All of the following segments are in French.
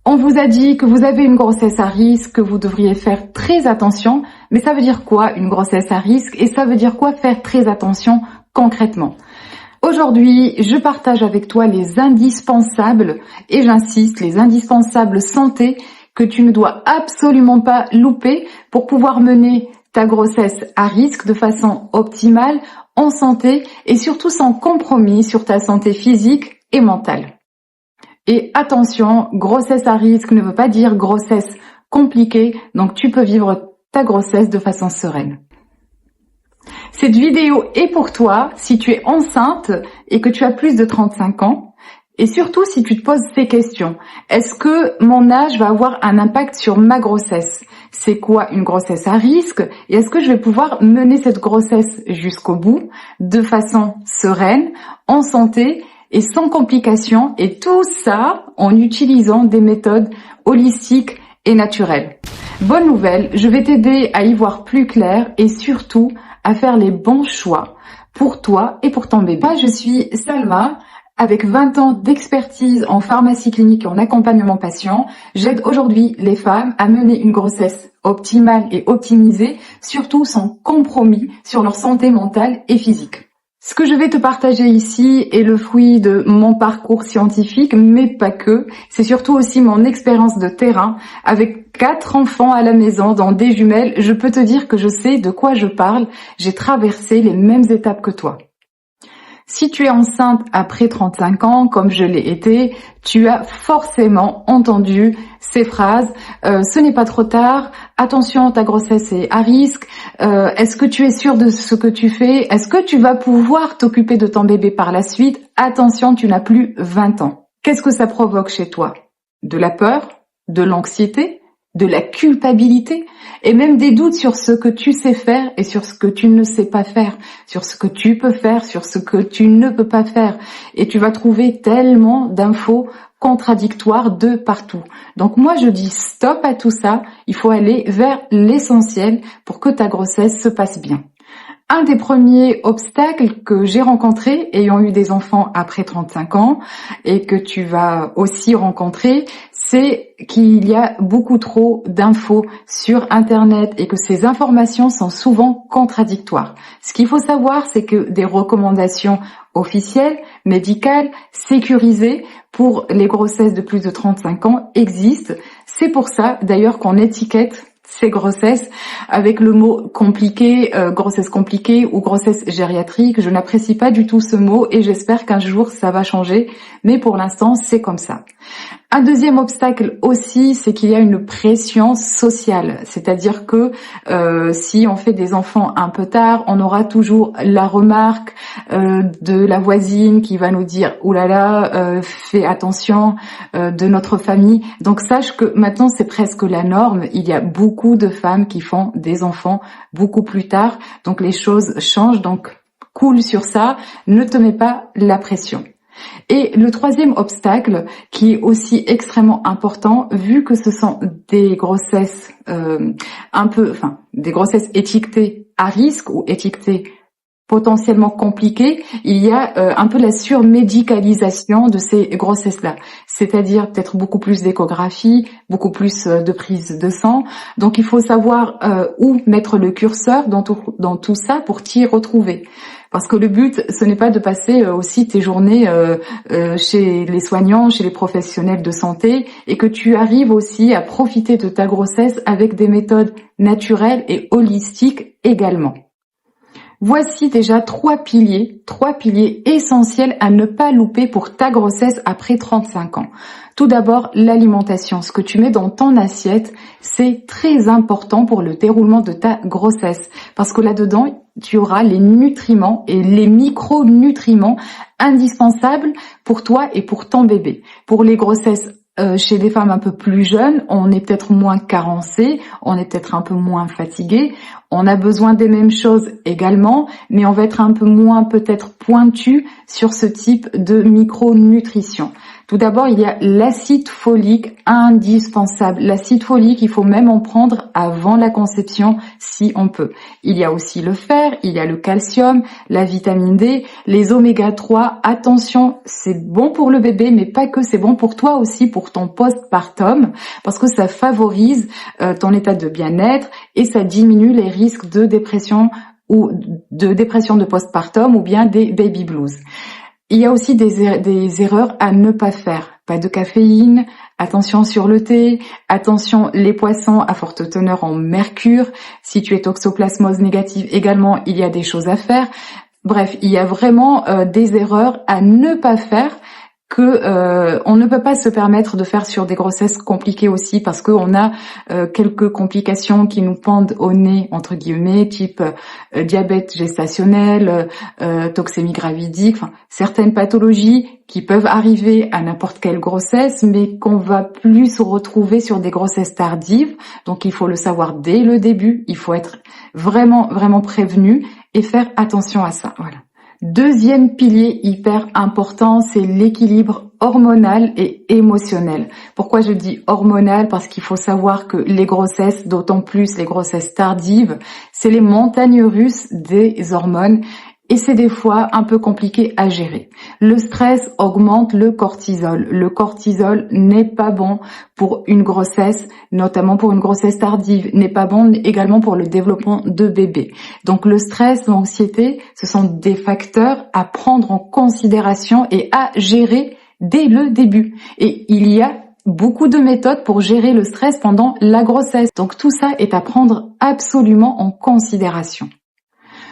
On vous a dit que vous avez une grossesse à risque, que vous devriez faire très attention, mais ça veut dire quoi une grossesse à risque et ça veut dire quoi faire très attention concrètement? Aujourd'hui, je partage avec toi les indispensables, et j'insiste, les indispensables santé que tu ne dois absolument pas louper pour pouvoir mener ta grossesse à risque de façon optimale, en santé et surtout sans compromis sur ta santé physique et mentale. Et attention, grossesse à risque ne veut pas dire grossesse compliquée, donc tu peux vivre ta grossesse de façon sereine. Cette vidéo est pour toi si tu es enceinte et que tu as plus de 35 ans et surtout si tu te poses ces questions. Est-ce que mon âge va avoir un impact sur ma grossesse? C'est quoi une grossesse à risque? Et est-ce que je vais pouvoir mener cette grossesse jusqu'au bout de façon sereine, en santé et sans complications, et tout ça en utilisant des méthodes holistiques et naturelles. Bonne nouvelle, je vais t'aider à y voir plus clair et surtout à faire les bons choix pour toi et pour ton bébé. Moi, je suis Salma, avec 20 ans d'expertise en pharmacie clinique et en accompagnement patient. J'aide aujourd'hui les femmes à mener une grossesse optimale et optimisée, surtout sans compromis sur leur santé mentale et physique. Ce que je vais te partager ici est le fruit de mon parcours scientifique, mais pas que. C'est surtout aussi mon expérience de terrain. Avec 4 enfants à la maison, dans des jumelles, je peux te dire que je sais de quoi je parle. J'ai traversé les mêmes étapes que toi. Si tu es enceinte après 35 ans, comme je l'ai été, tu as forcément entendu ces phrases. Ce n'est pas trop tard. Attention, ta grossesse est à risque. Est-ce que tu es sûre de ce que tu fais? Est-ce que tu vas pouvoir t'occuper de ton bébé par la suite? Attention, tu n'as plus 20 ans. Qu'est-ce que ça provoque chez toi? De la peur, de l'anxiété, de la culpabilité et même des doutes sur ce que tu sais faire et sur ce que tu ne sais pas faire, sur ce que tu peux faire, sur ce que tu ne peux pas faire. Et tu vas trouver tellement d'infos contradictoires de partout. Donc moi je dis stop à tout ça, il faut aller vers l'essentiel pour que ta grossesse se passe bien. Un des premiers obstacles que j'ai rencontrés ayant eu des enfants après 35 ans et que tu vas aussi rencontrer, c'est qu'il y a beaucoup trop d'infos sur Internet et que ces informations sont souvent contradictoires. Ce qu'il faut savoir, c'est que des recommandations officielles, médicales, sécurisées pour les grossesses de plus de 35 ans existent. C'est pour ça d'ailleurs qu'on étiquette ces grossesses avec le mot compliqué, grossesse compliquée ou grossesse gériatrique. Je n'apprécie pas du tout ce mot et j'espère qu'un jour ça va changer, mais pour l'instant c'est comme ça. Un deuxième obstacle aussi, c'est qu'il y a une pression sociale, c'est-à-dire que si on fait des enfants un peu tard, on aura toujours la remarque de la voisine qui va nous dire « Ouh là là, fais attention » de notre famille. Donc sache que maintenant c'est presque la norme, il y a beaucoup de femmes qui font des enfants beaucoup plus tard, donc les choses changent, donc cool sur ça, ne te mets pas la pression. Et le troisième obstacle, qui est aussi extrêmement important, vu que ce sont des grossesses des grossesses étiquetées à risque ou étiquetées potentiellement compliquées, il y a un peu la surmédicalisation de ces grossesses-là, c'est-à-dire peut-être beaucoup plus d'échographie, beaucoup plus de prise de sang. Donc il faut savoir où mettre le curseur dans tout ça pour t'y retrouver. Parce que le but, ce n'est pas de passer aussi tes journées chez les soignants, chez les professionnels de santé, et que tu arrives aussi à profiter de ta grossesse avec des méthodes naturelles et holistiques également. Voici déjà trois piliers essentiels à ne pas louper pour ta grossesse après 35 ans. Tout d'abord, l'alimentation. Ce que tu mets dans ton assiette, c'est très important pour le déroulement de ta grossesse. Parce que là-dedans, tu auras les nutriments et les micronutriments indispensables pour toi et pour ton bébé. Pour les grossesses chez des femmes un peu plus jeunes, on est peut-être moins carencé, on est peut-être un peu moins fatigué, on a besoin des mêmes choses également, mais on va être un peu moins peut-être pointu sur ce type de micronutrition. Tout d'abord, il y a l'acide folique indispensable. L'acide folique, il faut même en prendre avant la conception si on peut. Il y a aussi le fer, il y a le calcium, la vitamine D, les oméga 3. Attention, c'est bon pour le bébé, mais pas que, c'est bon pour toi aussi, pour ton postpartum, parce que ça favorise ton état de bien-être et ça diminue les risques de dépression de postpartum ou bien des baby blues. Il y a aussi des erreurs à ne pas faire. Pas de caféine, attention sur le thé, attention les poissons à forte teneur en mercure. Si tu es toxoplasmose négative également, il y a des choses à faire. Bref, il y a vraiment des erreurs à ne pas faire que on ne peut pas se permettre de faire sur des grossesses compliquées aussi, parce qu'on a quelques complications qui nous pendent au nez entre guillemets, type diabète gestationnel, toxémie gravidique, enfin certaines pathologies qui peuvent arriver à n'importe quelle grossesse, mais qu'on va plus se retrouver sur des grossesses tardives. Donc il faut le savoir dès le début, il faut être vraiment prévenu et faire attention à ça. Voilà. Deuxième pilier hyper important, c'est l'équilibre hormonal et émotionnel. Pourquoi je dis hormonal? Parce qu'il faut savoir que les grossesses, d'autant plus les grossesses tardives, c'est les montagnes russes des hormones. Et c'est des fois un peu compliqué à gérer. Le stress augmente le cortisol. Le cortisol n'est pas bon pour une grossesse, notamment pour une grossesse tardive, n'est pas bon également pour le développement de bébé. Donc le stress, l'anxiété, ce sont des facteurs à prendre en considération et à gérer dès le début. Et il y a beaucoup de méthodes pour gérer le stress pendant la grossesse. Donc tout ça est à prendre absolument en considération.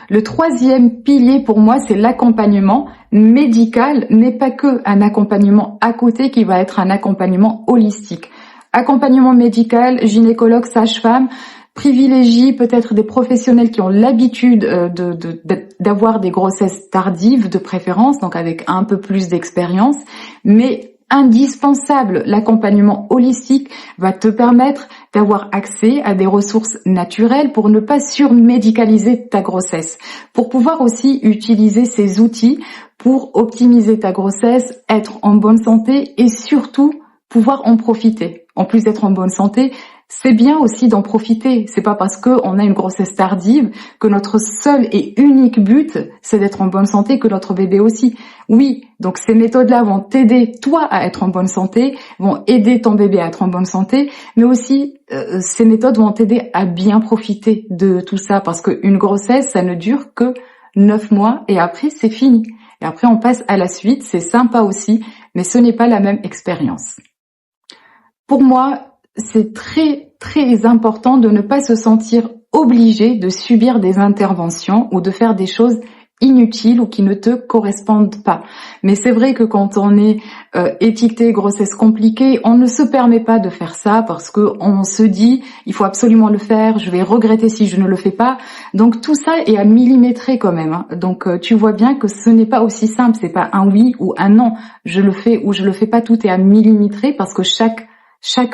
Le troisième pilier pour moi, c'est l'accompagnement médical, n'est pas que un accompagnement à côté qui va être un accompagnement holistique. Accompagnement médical, gynécologue, sage-femme, privilégie peut-être des professionnels qui ont l'habitude d'avoir des grossesses tardives de préférence, donc avec un peu plus d'expérience, mais indispensable. L'accompagnement holistique va te permettre d'avoir accès à des ressources naturelles pour ne pas surmédicaliser ta grossesse, pour pouvoir aussi utiliser ces outils pour optimiser ta grossesse, être en bonne santé et surtout pouvoir en profiter. En plus d'être en bonne santé, c'est bien aussi d'en profiter. C'est pas parce qu'on a une grossesse tardive que notre seul et unique but, c'est d'être en bonne santé, que notre bébé aussi. Oui, donc ces méthodes-là vont t'aider toi à être en bonne santé, vont aider ton bébé à être en bonne santé, mais aussi ces méthodes vont t'aider à bien profiter de tout ça, parce qu'une grossesse, ça ne dure que 9 mois et après c'est fini. Et après on passe à la suite, c'est sympa aussi, mais ce n'est pas la même expérience. Pour moi, c'est très important de ne pas se sentir obligé de subir des interventions ou de faire des choses inutiles ou qui ne te correspondent pas. Mais c'est vrai que quand on est étiqueté grossesse compliquée, on ne se permet pas de faire ça parce que on se dit il faut absolument le faire, je vais regretter si je ne le fais pas. Donc tout ça est à millimétrer quand même. Hein. Donc tu vois bien que ce n'est pas aussi simple, c'est pas un oui ou un non. Je le fais ou je le fais pas, tout est à millimétrer parce que chaque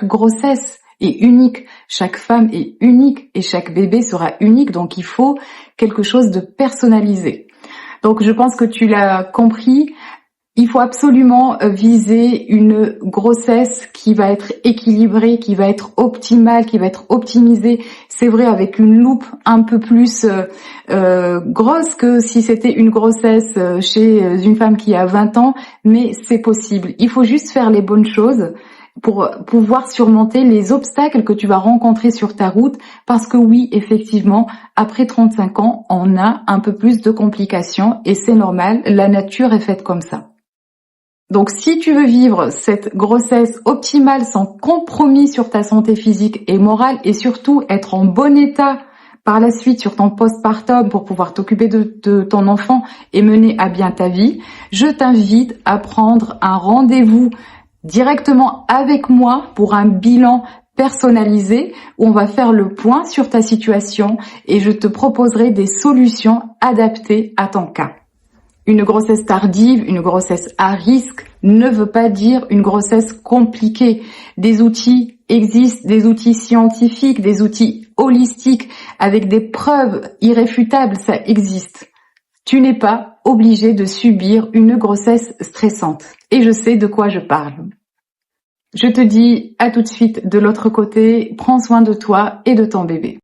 grossesse est unique, chaque femme est unique et chaque bébé sera unique, donc il faut quelque chose de personnalisé. Donc je pense que tu l'as compris, il faut absolument viser une grossesse qui va être équilibrée, qui va être optimale, qui va être optimisée. C'est vrai, avec une loupe un peu plus grosse que si c'était une grossesse chez une femme qui a 20 ans, mais c'est possible. Il faut juste faire les bonnes choses pour pouvoir surmonter les obstacles que tu vas rencontrer sur ta route, parce que oui, effectivement, après 35 ans, on a un peu plus de complications et c'est normal, la nature est faite comme ça. Donc si tu veux vivre cette grossesse optimale sans compromis sur ta santé physique et morale et surtout être en bon état par la suite sur ton postpartum pour pouvoir t'occuper de ton enfant et mener à bien ta vie, je t'invite à prendre un rendez-vous directement avec moi pour un bilan personnalisé où on va faire le point sur ta situation et je te proposerai des solutions adaptées à ton cas. Une grossesse tardive, une grossesse à risque ne veut pas dire une grossesse compliquée. Des outils existent, des outils scientifiques, des outils holistiques avec des preuves irréfutables, ça existe. Tu n'es pas obligé de subir une grossesse stressante. Et je sais de quoi je parle. Je te dis à tout de suite de l'autre côté, prends soin de toi et de ton bébé.